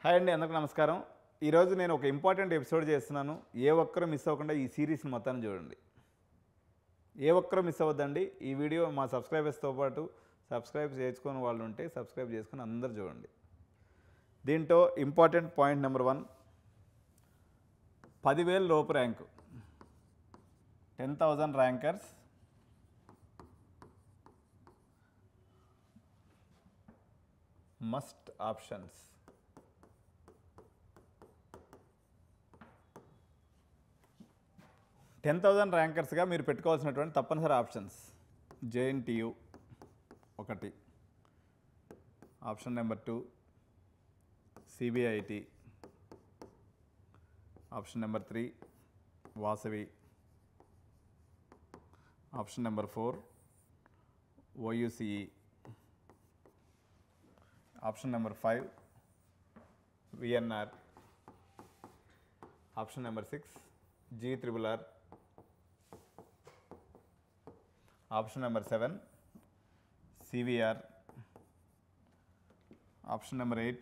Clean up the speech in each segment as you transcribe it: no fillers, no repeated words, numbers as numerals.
Hi అండి, అందరికీ నమస్కారం. ఈరోజు నేను ఒక ఇంపార్టెంట్ ఎపిసోడ్ చేస్తున్నాను. ఏ ఒక్కరూ మిస్ అవ్వకుండా ఈ సిరీస్ని మొత్తాన్ని చూడండి. ఏ ఒక్కరూ మిస్ అవ్వద్దండి. ఈ వీడియో మా సబ్స్క్రైబర్స్తో పాటు సబ్స్క్రైబ్ చేసుకుని వాళ్ళు ఉంటే సబ్స్క్రైబ్ చేసుకుని అందరూ చూడండి. దీంట్లో ఇంపార్టెంట్ పాయింట్ నెంబర్ 1, 10,000 లోపు ర్యాంకు, 10,000 ర్యాంకర్స్ మస్ట్ ఆప్షన్స్. $10,000 ర్యాంకర్స్గా మీరు పెట్టుకోవాల్సినటువంటి తప్పనిసరి ఆప్షన్స్: JNTU ఒకటి, option number 2 CBIT, option number 3 Vasavi, option number 4 OUCE, option number 5 VNR, option number 6 GRRR, option number 7 CVR, option number 8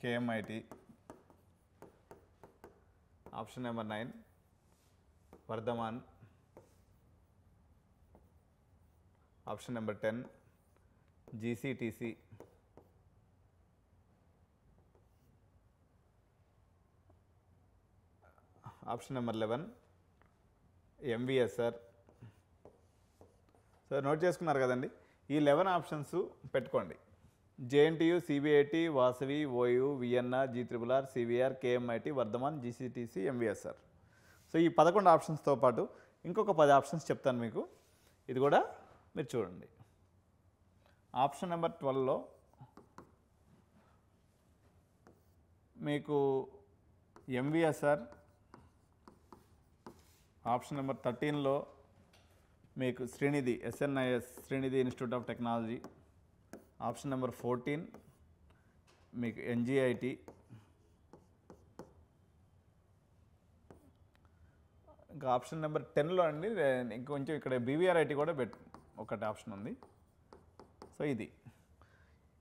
KMIT, option number 9 Vardhaman, option number 10 GCTC, option number 11 MVSR. So note చేసుకున్నారు కదండి. ఈ 11 options పెట్టుకోండి. JNTU, CBIT, Vasavi, OU, VNR, GRRR, CVR, KMIT, Vardhaman, GCTC, MVSR. So ఈ 11 ఆప్షన్స్తో పాటు ఇంకొక 10 options చెప్తాను మీకు. ఇది కూడా మీరు చూడండి. ఆప్షన్ నెంబర్ 12లో మీకు MVSR, ఆప్షన్ నెంబర్ 13లో మీకు Srinidhi SNIS, Srinidhi institute of technology, option number 14 మీకు NGIT, ఇంకా ఆప్షన్ నెంబర్ 10లో అండి ఇంకొంచెం ఇక్కడ BVRIT కూడా ఒకటి ఆప్షన్ ఉంది. సో ఇది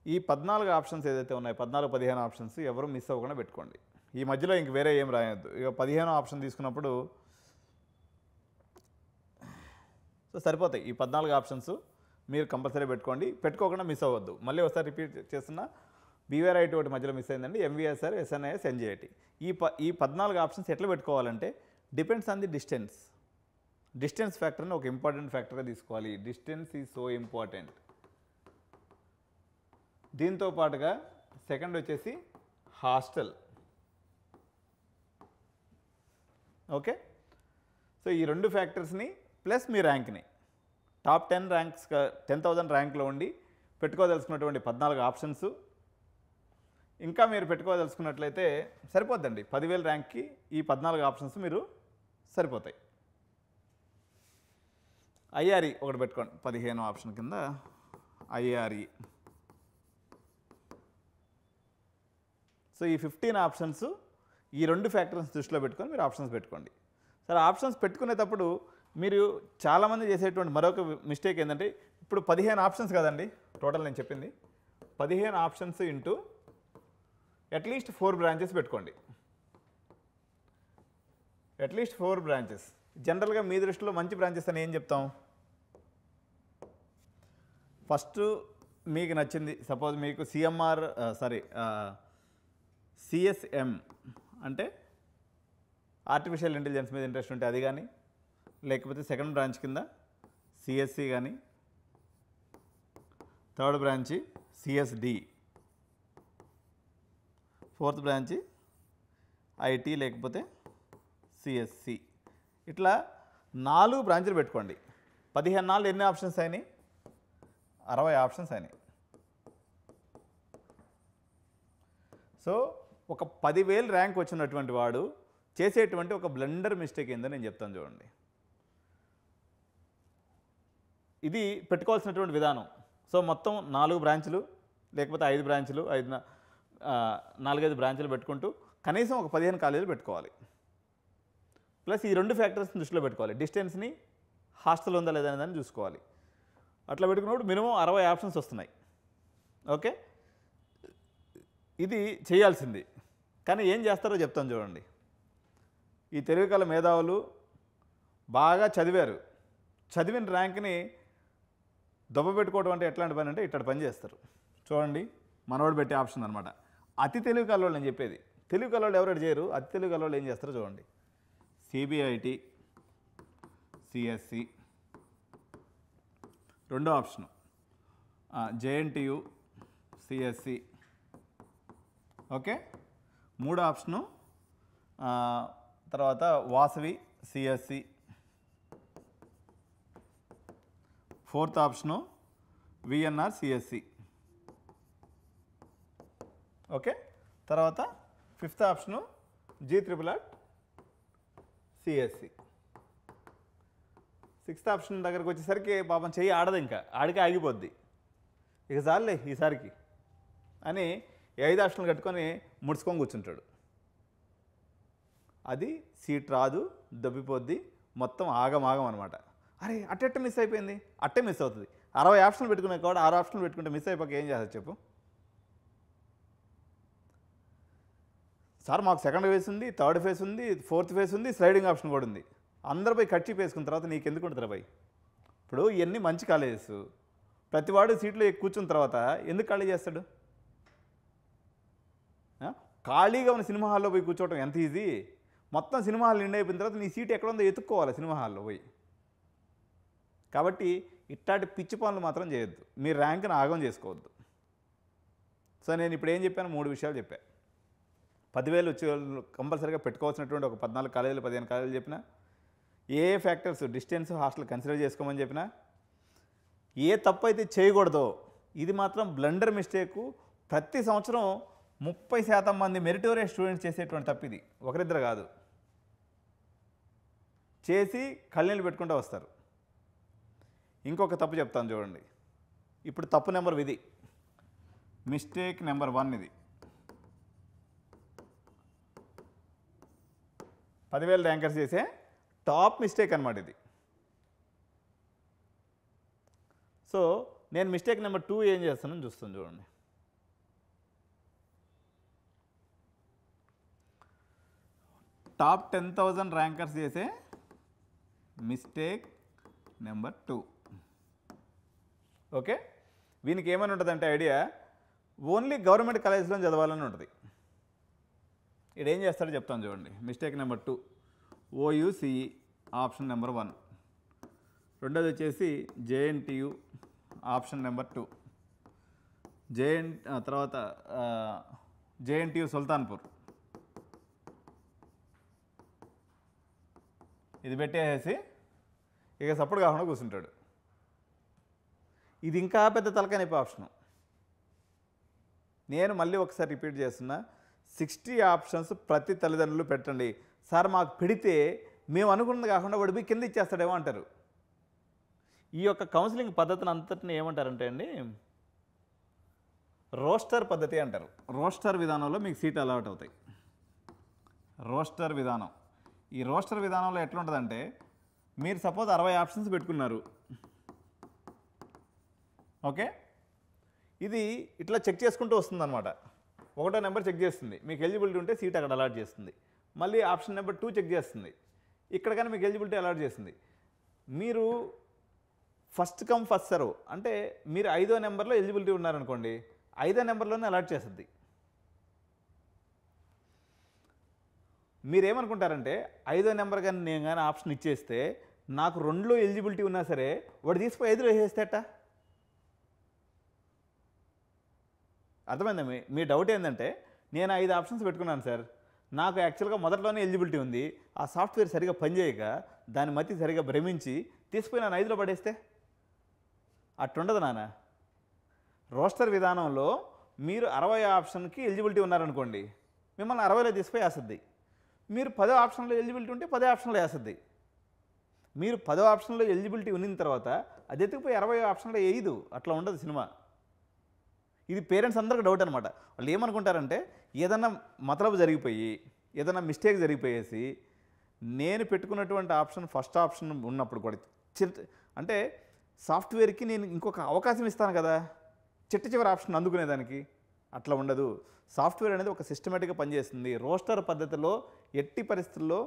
ఈ 14 ఆప్షన్స్ ఏదైతే ఉన్నాయో, 14-15 ఆప్షన్స్ ఎవరు మిస్ అవ్వకుండా పెట్టుకోండి. ఈ మధ్యలో ఇంక వేరే ఏం రాయొద్దు. ఇక 15 ఆప్షన్ తీసుకున్నప్పుడు సో సరిపోతాయి. ఈ 14 ఆప్షన్స్ మీరు కంపల్సరీ పెట్టుకోండి. పెట్టుకోకుండా మిస్ అవ్వద్దు. మళ్ళీ ఒకసారి రిపీట్ చేస్తున్నా, BVRIT ఒకటి మధ్యలో మిస్ అయిందండి, MVSR, SNIS, NGIT. ఈ 14 ఆప్షన్స్ ఎట్లా పెట్టుకోవాలంటే depends on the distance. Distance ఫ్యాక్టర్ని ఒక ఇంపార్టెంట్ ఫ్యాక్టర్గా తీసుకోవాలి. Distance is so important. దీంతో పాటుగా సెకండ్ వచ్చేసి హాస్టల్. ఓకే, సో ఈ 2 ఫ్యాక్టర్స్ని ప్లస్ మీ ర్యాంక్ని టాప్ 10 ర్యాంక్స్ 10,000 ర్యాంక్లో ఉండి పెట్టుకోదలుచుకున్నటువంటి 14 ఆప్షన్స్. ఇంకా మీరు పెట్టుకోదలుచుకున్నట్లయితే సరిపోద్దండి. 10,000 ర్యాంక్కి ఈ 14 ఆప్షన్స్ మీరు సరిపోతాయి. IRE ఒకటి పెట్టుకోండి. 15 ఆప్షన్ కింద IRE. సో ఈ 15 ఆప్షన్స్, ఈ 2 ఫ్యాక్టర్స్ దృష్టిలో పెట్టుకొని మీరు ఆప్షన్స్ పెట్టుకోండి. సరే, ఆప్షన్స్ పెట్టుకునేటప్పుడు మీరు చాలామంది చేసేటువంటి మరొక మిస్టేక్ ఏంటంటే, ఇప్పుడు 15 ఆప్షన్స్ కదండి టోటల్ నేను చెప్పింది. 15 ఆప్షన్స్ ఇంటూ అట్లీస్ట్ 4 బ్రాంచెస్ పెట్టుకోండి. At least 4 branches. జనరల్గా మీ దృష్టిలో మంచి బ్రాంచెస్ అని ఏం చెప్తాం? ఫస్ట్ మీకు నచ్చింది, సపోజ్ మీకు CSM అంటే ఆర్టిఫిషియల్ ఇంటెలిజెన్స్ మీద ఇంట్రెస్ట్ ఉంటే అది కానీ, లేకపోతే సెకండ్ బ్రాంచ్ కింద CSC కానీ, third branch CSD, fourth branch IT లేకపోతే CSC. ఇట్లా 4 బ్రాంచులు పెట్టుకోండి. 15 నాళ్ళు ఎన్ని ఆప్షన్స్ అయినాయి? 60 ఆప్షన్స్ అయినాయి. సో ఒక 10,000 ర్యాంక్ వచ్చినటువంటి వాడు చేసేటువంటి ఒక బ్లండర్ మిస్టేక్ ఏందని నేను చెప్తాను చూడండి. ఇది పెట్టుకోవాల్సినటువంటి విధానం. సో మొత్తం 4 బ్రాంచులు లేకపోతే 5 బ్రాంచులు, 4-5 బ్రాంచులు పెట్టుకుంటూ కనీసం ఒక 15 కాలేజీలు పెట్టుకోవాలి. ప్లస్ ఈ 2 ఫ్యాక్టర్స్ని దృష్టిలో పెట్టుకోవాలి. డిస్టెన్స్ని, హాస్టల్ ఉందా లేదా అని చూసుకోవాలి. అట్లా పెట్టుకున్నప్పుడు మినిమం 60 ఆప్షన్స్ వస్తున్నాయి. ఓకే, ఇది చేయాల్సింది. కానీ ఏం చేస్తారో చెప్తాను చూడండి. ఈ తెలివికల మేధావులు బాగా చదివారు, చదివిన ర్యాంక్ని దొబ్బపెట్టుకోవడం అంటే ఎట్లాంటి పని అంటే ఇట్టడి పని చేస్తారు. చూడండి, మనవాడు పెట్టే ఆప్షన్ అనమాట. అతి తెలివి కల్లోళ్ళు నేను చెప్పేది. తెలివి కల్లోళ్ళు ఎవరు చేయరు, అతి తెలివి కల్లోళ్ళు ఏం చేస్తారో చూడండి. సిబిఐటి, సిఎస్సి, రెండో ఆప్షను జేఎన్టీయు, సిఎస్సి, ఓకే. మూడో ఆప్షను తర్వాత Vasavi, CSE. Fourth option VNR, CSE, okay. తర్వాత fifth option G-RRR, CSE. Sixth option దగ్గరకు వచ్చేసరికి పాపం చెయ్యి ఆడదు, ఇంకా ఆడికే ఆగిపోద్ది. ఇక చాలులే ఈసారికి అని 5 ఆప్షన్లు కట్టుకొని ముడుచుకొని కూర్చుంటాడు. అది సీట్ రాదు, దొబ్బిపోద్ది, మొత్తం ఆగమాగం అనమాట. అరే అట్టెట్ట మిస్ అయిపోయింది, అట్టే మిస్ అవుతుంది. 60 ఆప్షన్లు పెట్టుకునే కూడా 6 ఆప్షన్లు పెట్టుకుంటే మిస్ అయిపోక ఏం చేస్తారు చెప్పు. సార్ మాకు సెకండ్ ఫేస్ ఉంది, థర్డ్ ఫేస్ ఉంది, ఫోర్త్ ఫేస్ ఉంది, స్లైడింగ్ ఆప్షన్ కూడా ఉంది. అందరిపై కట్చి వేసుకున్న తర్వాత నీకు ఎందుకు ఉంటుంది రాబాయ్? ఇప్పుడు ఇవన్నీ మంచి కాలేజెస్, ప్రతివాడు సీట్లో కూర్చున్న తర్వాత ఎందుకు ఖాళీ చేస్తాడు? ఖాళీగా ఉన్న సినిమా హాల్లో పోయి కూర్చోవటం ఎంత ఈజీ. మొత్తం సినిమా హాల్ నిండి అయిపోయిన తర్వాత నీ సీట్ ఎక్కడ ఉందో ఎత్తుక్కోవాలి సినిమా హాల్లో పోయి. కాబట్టి ఇట్లాంటి పిచ్చి పనులు మాత్రం చేయొద్దు, మీ ర్యాంక్ని ఆగం చేసుకోవద్దు. సో నేను ఇప్పుడు ఏం చెప్పాను, 3 విషయాలు చెప్పాను. 10,000 వచ్చే కంపల్సరీగా పెట్టుకోవాల్సినటువంటి ఒక 14 కాలేజీలు 15 కాలేజీలు చెప్పిన, ఏ ఫ్యాక్టర్స్ డిస్టెన్స్ హాస్టల్ కన్సిడర్ చేసుకోమని చెప్పిన, ఏ తప్పు అయితే చేయకూడదో ఇది మాత్రం బ్లండర్ మిస్టేకు. ప్రతి సంవత్సరం 30% మంది మెరిటోరియస్ స్టూడెంట్స్ చేసేటువంటి తప్పు ఇది, ఒకరిద్దరు కాదు. చేసి కళ్ళనీళ్ళు పెట్టుకుంటూ వస్తారు. ఇంకొక తప్పు చెప్తాను చూడండి. ఇప్పుడు తప్పు నెంబర్ ఇది, మిస్టేక్ నెంబర్ 1 ఇది. 10,000 ర్యాంకర్స్ చేసే టాప్ మిస్టేక్ అనమాట ఇది. సో నేను మిస్టేక్ నెంబర్ 2 ఏం చేస్తానని చూస్తాను చూడండి. టాప్ 10,000 ర్యాంకర్స్ చేసే మిస్టేక్ నెంబర్ 2, ఓకే. వీనికి ఏమని ఉంటుందంటే ఐడియా, ఓన్లీ గవర్నమెంట్ కాలేజీలో చదవాలని ఉంటుంది. ఇక్కడ ఏం చేస్తాడో చెప్తాను చూడండి. Mistake number 2 OUCE option number 1. రెండోది వచ్చేసి JNTU ఆప్షన్ నెంబర్ 2. తర్వాత JNTU సుల్తాన్పూర్. ఇది పెట్టేసి ఇక సపోర్ట్ కాకుండా కూర్చుంటాడు. ఇది ఇంకా పెద్ద తలకాయనొప్పి ఆప్షను. నేను మళ్ళీ ఒకసారి రిపీట్ చేస్తున్నా, 60 ఆప్షన్స్ ప్రతి తల్లిదండ్రులు పెట్టండి. సార్ మాకు పెడితే మేము అనుకున్నది కాకుండా వాడు పోయి కింద ఇచ్చేస్తాడేమో అంటారు. ఈ యొక్క కౌన్సిలింగ్ పద్ధతిని అంతటిని ఏమంటారంటే అండి, రోస్టర్ పద్ధతి అంటారు. రోస్టర్ విధానంలో మీకు సీట్ అలాట్ అవుతాయి. రోస్టర్ విధానం. ఈ రోస్టర్ విధానంలో ఎట్లా ఉంటుందంటే, మీరు సపోజ్ 60 ఆప్షన్స్ పెట్టుకున్నారు, ఓకే. ఇది ఇట్లా చెక్ చేసుకుంటూ వస్తుంది అనమాట. 1వ నెంబర్ చెక్ చేస్తుంది, మీకు ఎలిజిబిలిటీ ఉంటే సీట్ అక్కడ అలాట్ చేస్తుంది. మళ్ళీ ఆప్షన్ నెంబర్ 2 చెక్ చేస్తుంది, ఇక్కడ కానీ మీకు ఎలిజిబిలిటీ అలాట్ చేస్తుంది. మీరు ఫస్ట్ కమ్ ఫస్ట్ సర్వ్ అంటే మీరు 5వ నెంబర్లో ఎలిజిబిలిటీ ఉన్నారనుకోండి, 5వ నెంబర్లోనే అలాట్ చేస్తుంది. మీరేమనుకుంటారంటే 5వ నెంబర్ కానీ నేను కానీ ఆప్షన్ ఇచ్చేస్తే నాకు 2లో ఎలిజిబిలిటీ ఉన్నా సరే వాడు తీసుకుపోయి 5లో వేసేస్తేట. అర్థమైందా? మీ డౌట్ ఏంటంటే, నేను 5 ఆప్షన్స్ పెట్టుకున్నాను సార్, నాకు యాక్చువల్గా మొదట్లోనే ఎలిజిబిలిటీ ఉంది, ఆ సాఫ్ట్వేర్ సరిగా పనిచేయక దాని మధ్య సరిగా భ్రమించి తీసుకుపోయి నన్ను 5లో పడేస్తే అట్టుండదు నాన్న. రోస్టర్ విధానంలో మీరు 60 ఆప్షన్కి ఎలిజిబిలిటీ ఉన్నారనుకోండి, మిమ్మల్ని 60లో తీసుకుపోయి వేస్తుంది. మీరు 10వ ఆప్షన్లో ఎలిజిబిలిటీ ఉంటే 10వ ఆప్షన్లో వేస్తుంది. మీరు 10వ ఆప్షన్లో ఎలిజిబిలిటీ ఉన్న తర్వాత అది ఎత్తుకుపోయి 60వ ఆప్షన్లో వేయదు. అట్లా ఉండదు సినిమా. ఇది పేరెంట్స్ అందరికీ డౌట్ అనమాట. వాళ్ళు ఏమనుకుంటారంటే, ఏదన్నా మతలబు జరిగిపోయి ఏదైనా మిస్టేక్ జరిగిపోయేసి నేను పెట్టుకున్నటువంటి ఆప్షన్ ఫస్ట్ ఆప్షన్ ఉన్నప్పుడు కూడా అంటే సాఫ్ట్వేర్కి నేను ఇంకొక అవకాశం ఇస్తాను కదా చిట్ట చివరి ఆప్షన్ అందుకునేదానికి, అట్లా ఉండదు. సాఫ్ట్వేర్ అనేది ఒక సిస్టమేటిక్గా పనిచేస్తుంది. రోస్టర్ పద్ధతిలో ఎట్టి పరిస్థితుల్లో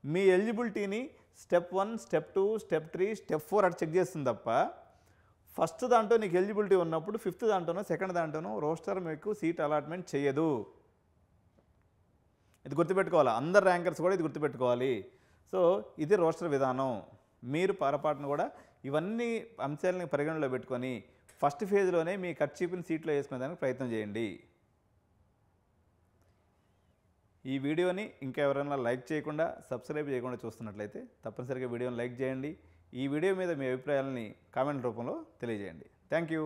మీ ఎలిజిబిలిటీని స్టెప్ 1, స్టెప్ 2, స్టెప్ 3, స్టెప్ 4 అటు చెక్ చేస్తుంది తప్ప ఫస్ట్ దాంట్లో నీకు ఎలిజిబిలిటీ ఉన్నప్పుడు ఫిఫ్త్ దాంట్లోనో సెకండ్ దాంట్లోనో రోస్టర్ మీకు సీట్ అలాట్మెంట్ చేయదు. ఇది గుర్తుపెట్టుకోవాలి. అందరు ర్యాంకర్స్ కూడా ఇది గుర్తుపెట్టుకోవాలి. సో ఇది రోస్టర్ విధానం. మీరు పొరపాటును కూడా ఇవన్నీ అంశాలని పరిగణలో పెట్టుకొని ఫస్ట్ ఫేజ్లోనే మీ కర్చీప్ని సీట్లో వేసుకునేదానికి ప్రయత్నం చేయండి. ఈ వీడియోని ఇంకా ఎవరైనా లైక్ చేయకుండా సబ్స్క్రైబ్ చేయకుండా చూస్తున్నట్లయితే తప్పనిసరిగా వీడియోని లైక్ చేయండి. ఈ వీడియో మీద మీ అభిప్రాయాలని కామెంట్ రూపంలో తెలియజేయండి. Thank you.